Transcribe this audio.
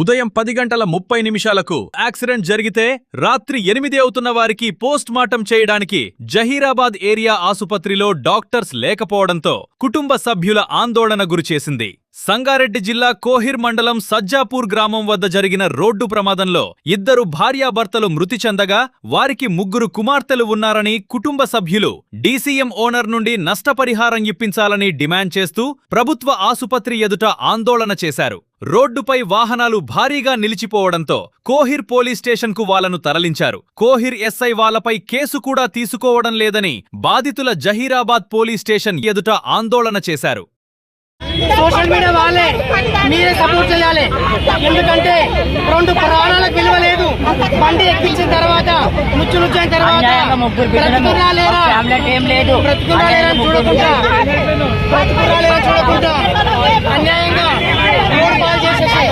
ఉదయం 10:30 యాక్సిడెంట్ జరిగితే రాత్రి 8 అవుతున్న వారికి పోస్ట్ మార్టం చేయడానికి జహీరాబాద్ ఏరియా ఆసుపత్రిలో డాక్టర్స్ లేకపోవడంతో కుటుంబ సభ్యుల ఆందోళన గురిచేసింది. సంగారెడ్డి జిల్లా కోహిర్ మండలం సజ్జాపూర్ గ్రామం వద్ద జరిగిన రోడ్డు ప్రమాదంలో 2 భార్యాభర్తలు మృతి చెందగా వారికి 3 కుమార్తెలు ఉన్నారని కుటుంబ సభ్యులు డీసీఎం ఓనర్ నుండి నష్టపరిహారం ఇప్పించాలని డిమాండ్ చేస్తూ ప్రభుత్వ ఆసుపత్రి ఎదుట ఆందోళన చేశారు. రోడ్డుపై వాహనాలు భారీగా నిలిచిపోవడంతో కోహిర్ పోలీస్ స్టేషన్కు వాళ్లను తరలించారు. కోహిర్ ఎస్ఐ వాళ్లపై కేసు కూడా తీసుకోవడం లేదని బాధితుల జహీరాబాద్ పోలీస్ స్టేషన్ ఎదుట ఆందోళన చేశారు. సోషల్ మీడియా వాళ్ళే మీరే సపోర్ట్ చేయాలి. ఎందుకంటే 2 ప్రాణాలకు విలువ లేదు. బండి ఎక్కించిన తర్వాత నుచ్చైన తర్వాత చూడకుండా అన్యాయంగా 3 కాల్ చేసేసి